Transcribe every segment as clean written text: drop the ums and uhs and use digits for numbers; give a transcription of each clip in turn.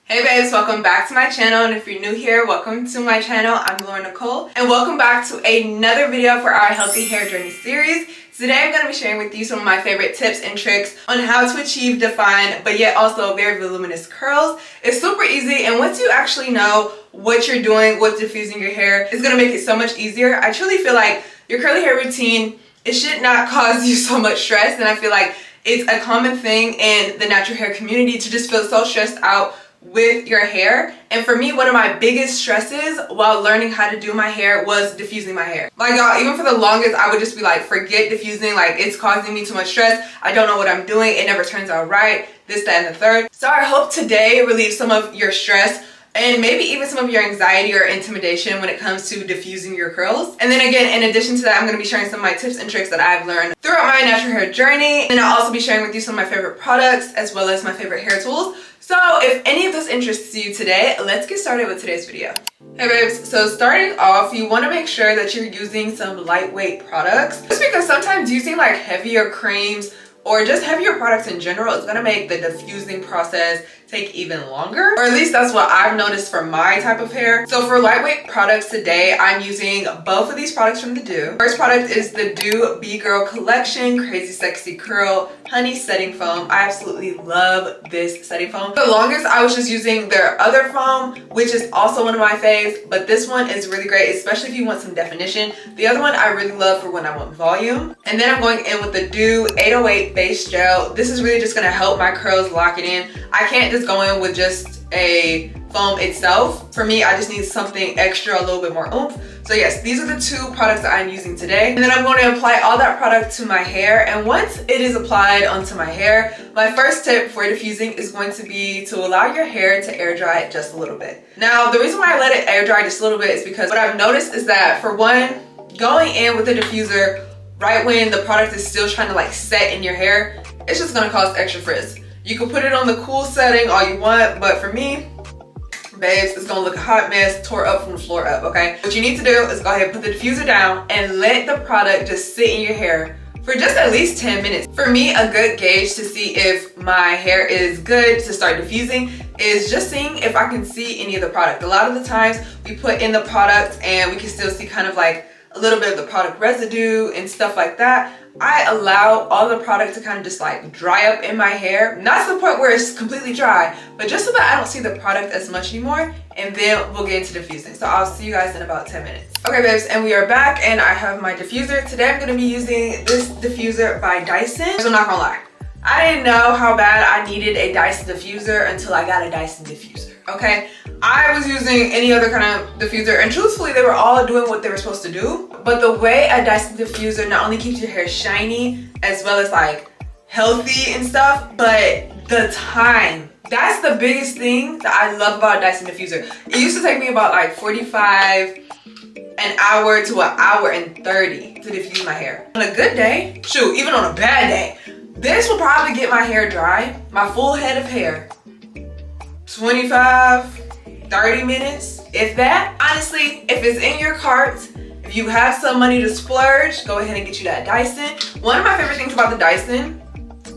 Hey babes, welcome back to my channel, and if you're new here, welcome to my channel. I'm thelaurynicole, and welcome back to another video for our healthy hair journey series. Today I'm going to be sharing with you some of my favorite tips and tricks on how to achieve defined but yet also very voluminous curls. It's super easy, and once you actually know what you're doing with diffusing your hair, it's going to make it so much easier. I truly feel like your curly hair routine, it should not cause you so much stress, and I feel like it's a common thing in the natural hair community to just feel so stressed out with your hair. And for me, one of my biggest stresses while learning how to do my hair was diffusing my hair. Like y'all, even for the longest, I would just be like, forget diffusing, like it's causing me too much stress. I don't know what I'm doing. It never turns out right, this, that, and the third. So I hope today relieves some of your stress and maybe even some of your anxiety or intimidation when it comes to diffusing your curls. And then again, in addition to that, I'm going to be sharing some of my tips and tricks that I've learned throughout my natural hair journey. And I'll also be sharing with you some of my favorite products as well as my favorite hair tools. So if any of this interests you today, let's get started with today's video. Hey babes, so starting off, you want to make sure that you're using some lightweight products. Just because sometimes using like heavier creams or just heavier products in general is going to make the diffusing process take even longer, or at least that's what I've noticed for my type of hair. So for lightweight products today, I'm using both of these products from the Dew. First product is the Dew B-Girl Collection Crazy Sexy Curl Honey Setting Foam. I absolutely love this setting foam. For the longest, I was just using their other foam, which is also one of my faves, but this one is really great, especially if you want some definition. The other one I really love for when I want volume. And then I'm going in with the Dew 808 Base Gel. This is really just gonna help my curls lock it in. I can't just go in with just a foam itself. For me, I just need something extra, a little bit more oomph. So yes, these are the two products that I'm using today. And then I'm going to apply all that product to my hair. And once it is applied onto my hair, my first tip for diffusing is going to be to allow your hair to air dry just a little bit. Now, the reason why I let it air dry just a little bit is because what I've noticed is that, for one, going in with a diffuser right when the product is still trying to like set in your hair, it's just gonna cause extra frizz. You can put it on the cool setting all you want, but for me, babes, it's gonna look a hot mess, tore up from the floor up, okay? What you need to do is go ahead and put the diffuser down and let the product just sit in your hair for just at least 10 minutes. For me, a good gauge to see if my hair is good to start diffusing is just seeing if I can see any of the product. A lot of the times we put in the product and we can still see kind of like a little bit of the product residue and stuff like that. I allow all the product to kind of just like dry up in my hair. Not to the point where it's completely dry, but just so that I don't see the product as much anymore. And then we'll get into diffusing. So I'll see you guys in about 10 minutes. Okay babes, and we are back, and I have my diffuser. Today I'm gonna be using this diffuser by Dyson. So I'm not gonna lie, I didn't know how bad I needed a Dyson diffuser until I got a Dyson diffuser, okay? I was using any other kind of diffuser, and truthfully, they were all doing what they were supposed to do. But the way a Dyson diffuser not only keeps your hair shiny, as well as like healthy and stuff, but the time. That's the biggest thing that I love about a Dyson diffuser. It used to take me about like 45 an hour to an hour and 30 to diffuse my hair. On a good day, shoot, even on a bad day, this will probably get my hair dry, my full head of hair, 25, 30 minutes, if that. Honestly, if it's in your cart, if you have some money to splurge, go ahead and get you that Dyson. One of my favorite things about the Dyson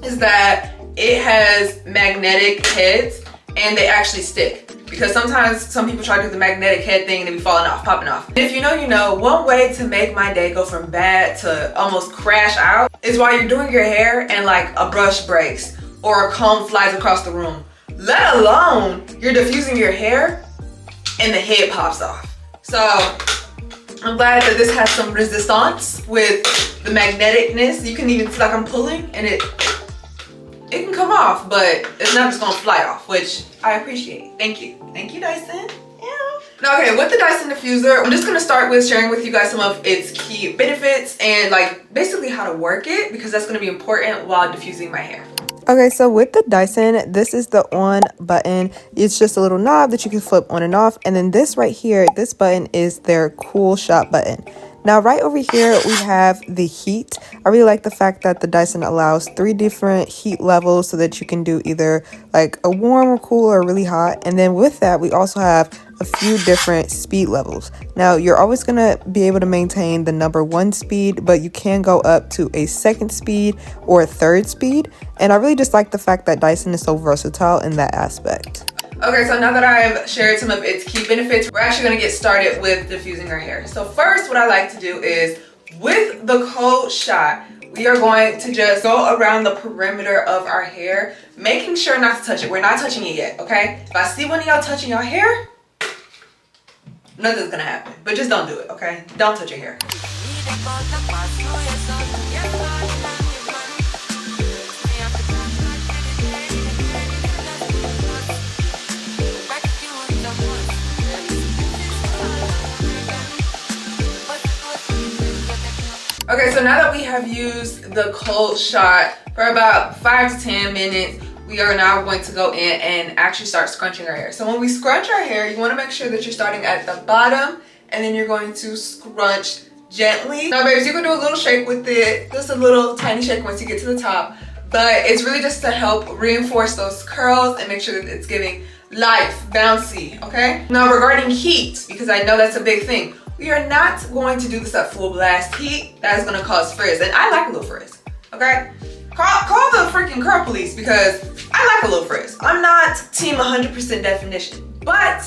is that it has magnetic heads and they actually stick. Because sometimes some people try to do the magnetic head thing and they be falling off, popping off. And if you know, you know, one way to make my day go from bad to almost crash out is while you're doing your hair and like a brush breaks or a comb flies across the room. Let alone you're diffusing your hair and the head pops off. So I'm glad that this has some resistance with the magneticness. You can even see like I'm pulling and it can come off, but it's not just gonna fly off, which I appreciate. Thank you. Thank you, Dyson. Yeah. Now, okay, with the Dyson diffuser, I'm just gonna start with sharing with you guys some of its key benefits and like basically how to work it, because that's gonna be important while diffusing my hair. Okay, so with the Dyson, this is the on button. It's just a little knob that you can flip on and off. And then this right here, this button is their cool shot button. Now, right over here, we have the heat. I really like the fact that the Dyson allows 3 different heat levels so that you can do either like a warm or cool or really hot. And then with that, we also have a few different speed levels. Now, you're always going to be able to maintain the number 1 speed, but you can go up to a 2nd speed or a 3rd speed. And I really just like the fact that Dyson is so versatile in that aspect. Okay, so now that I've shared some of its key benefits, we're actually gonna get started with diffusing our hair. So first, what I like to do is, with the cold shot, we are going to just go around the perimeter of our hair, making sure not to touch it. We're not touching it yet, okay? If I see one of y'all touching your hair, nothing's gonna happen. But just don't do it, okay? Don't touch your hair. Okay, so now that we have used the cold shot for about 5 to 10 minutes, we are now going to go in and actually start scrunching our hair. So when we scrunch our hair, you want to make sure that you're starting at the bottom and then you're going to scrunch gently. Now, babes, you can do a little shake with it, just a little tiny shake once you get to the top, but it's really just to help reinforce those curls and make sure that it's giving life, bouncy, okay? Now, regarding heat, because I know that's a big thing, we are not going to do this at full blast heat. That is gonna cause frizz, and I like a little frizz, okay? Call the freaking curl police because I like a little frizz. I'm not team 100% definition, but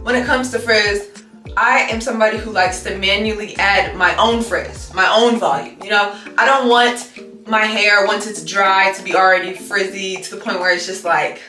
when it comes to frizz, I am somebody who likes to manually add my own frizz, my own volume, you know? I don't want my hair, once it's dry, to be already frizzy to the point where it's just like,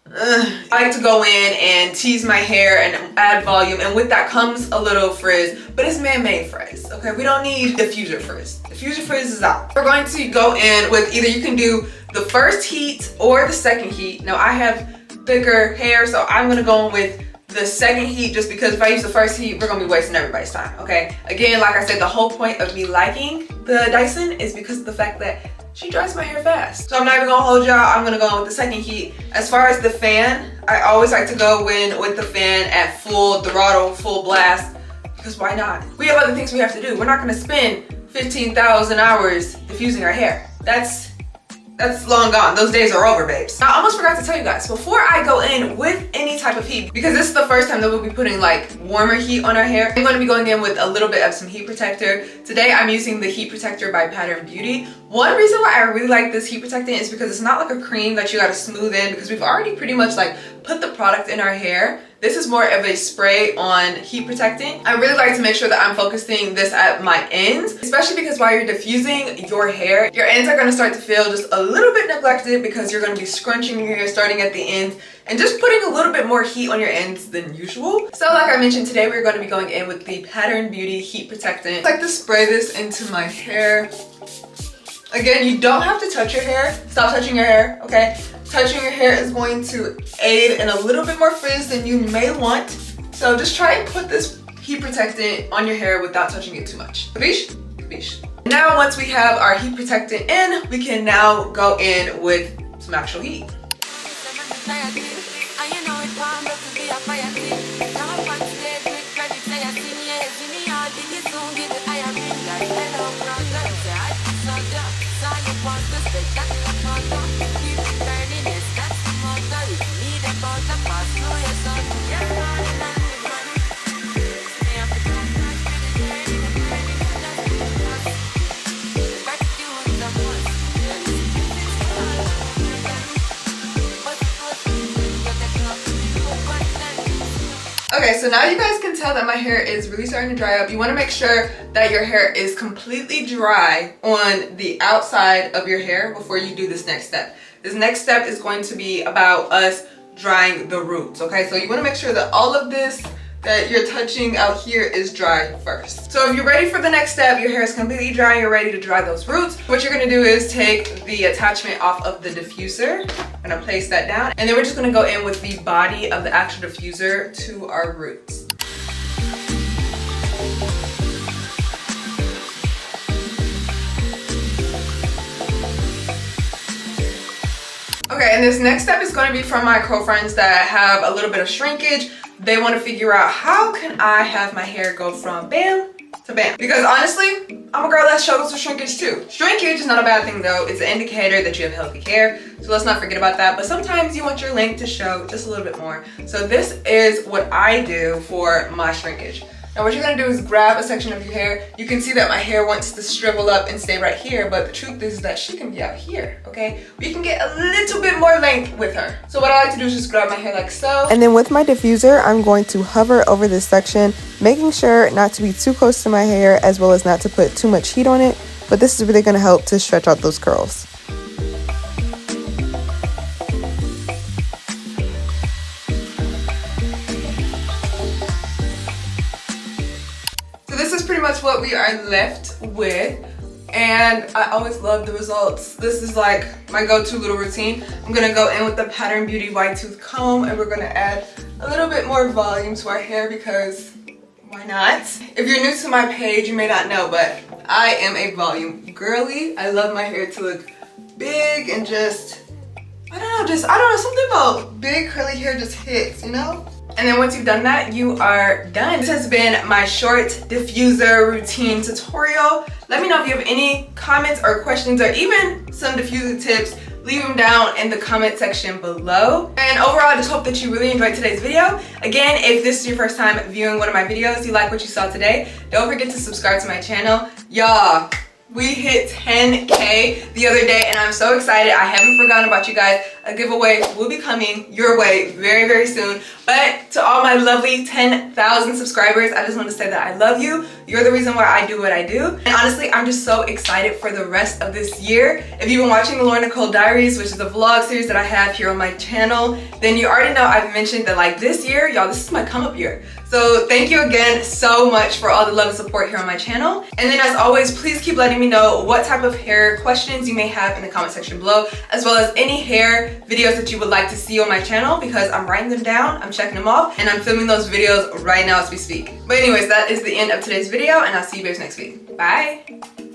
I like to go in and tease my hair and add volume, and with that comes a little frizz, but it's man-made frizz, okay? We don't need diffuser frizz. Diffuser frizz is out. We're going to go in with either you can do the first heat or the second heat. Now, I have thicker hair, so I'm gonna go in with the second heat just because if I use the first heat, we're gonna be wasting everybody's time, okay? Again, like I said, the whole point of me liking the Dyson is because of the fact that she dries my hair fast. So I'm not even gonna hold y'all, I'm gonna go in with the second heat. As far as the fan, I always like to go in with the fan at full throttle, full blast, because why not? We have other things we have to do. We're not gonna spend 15,000 hours diffusing our hair. That's long gone. Those days are over, babes. I almost forgot to tell you guys, before I go in with any type of heat, because this is the first time that we'll be putting like warmer heat on our hair, I'm going to be going in with a little bit of some heat protector. Today I'm using the heat protector by Pattern Beauty. One reason why I really like this heat protectant is because it's not like a cream that you got to smooth in, because we've already pretty much like put the product in our hair. This is more of a spray on heat protectant. I really like to make sure that I'm focusing this at my ends, especially because while you're diffusing your hair, your ends are gonna start to feel just a little bit neglected because you're gonna be scrunching your hair starting at the ends and just putting a little bit more heat on your ends than usual. So like I mentioned, today we're gonna be going in with the Pattern Beauty heat protectant. I like to spray this into my hair. Again, you don't have to touch your hair. Stop touching your hair, okay? Touching your hair is going to aid in a little bit more frizz than you may want. So just try and put this heat protectant on your hair without touching it too much. Capiche? Capiche. Now, once we have our heat protectant in, we can now go in with some actual heat. Okay, so now you guys can tell that my hair is really starting to dry up. You want to make sure that your hair is completely dry on the outside of your hair before you do this next step. This next step is going to be about us drying the roots, okay? So you want to make sure that all of this that you're touching out here is dry first. So if you're ready for the next step, your hair is completely dry, you're ready to dry those roots, what you're gonna do is take the attachment off of the diffuser. I'm gonna place that down, and then we're just gonna go in with the body of the actual diffuser to our roots. Okay, and this next step is going to be from my girlfriends that have a little bit of shrinkage. They want to figure out, how can I have my hair go from bam to bam? Because honestly, I'm a girl that struggles with shrinkage too. Shrinkage is not a bad thing though. It's an indicator that you have healthy hair. So let's not forget about that. But sometimes you want your length to show just a little bit more. So this is what I do for my shrinkage. Now what you're gonna do is grab a section of your hair. You can see that my hair wants to shrivel up and stay right here, but the truth is that she can be out here, okay? We can get a little bit more length with her. So what I like to do is just grab my hair like so. And then with my diffuser, I'm going to hover over this section, making sure not to be too close to my hair as well as not to put too much heat on it. But this is really gonna help to stretch out those curls. This is pretty much what we are left with, and I always love the results. This is like my go-to little routine. I'm gonna go in with the Pattern Beauty wide tooth comb, and we're gonna add a little bit more volume to our hair because why not? If you're new to my page, you may not know, but I am a volume girly. I love my hair to look big and just, I don't know, something about big curly hair just hits, you know? And then once you've done that, you are done. This has been my short diffuser routine tutorial. Let me know if you have any comments or questions or even some diffuser tips. Leave them down in the comment section below. And overall, I just hope that you really enjoyed today's video. Again, if this is your first time viewing one of my videos, you like what you saw today, don't forget to subscribe to my channel. Y'all, we hit 10K the other day and I'm so excited. I haven't forgotten about you guys. A giveaway will be coming your way very, very soon. But to all my lovely 10,000 subscribers, I just want to say that I love you. You're the reason why I do what I do. And honestly, I'm just so excited for the rest of this year. If you've been watching the Lauren Nicole Diaries, which is a vlog series that I have here on my channel, then you already know I've mentioned that like this year, y'all, this is my come up year. So thank you again so much for all the love and support here on my channel. And then as always, please keep letting me know what type of hair questions you may have in the comment section below, as well as any hair videos that you would like to see on my channel, because I'm writing them down, I'm checking them off, and I'm filming those videos right now as we speak. But anyways, that is the end of today's video, and I'll see you guys next week. Bye!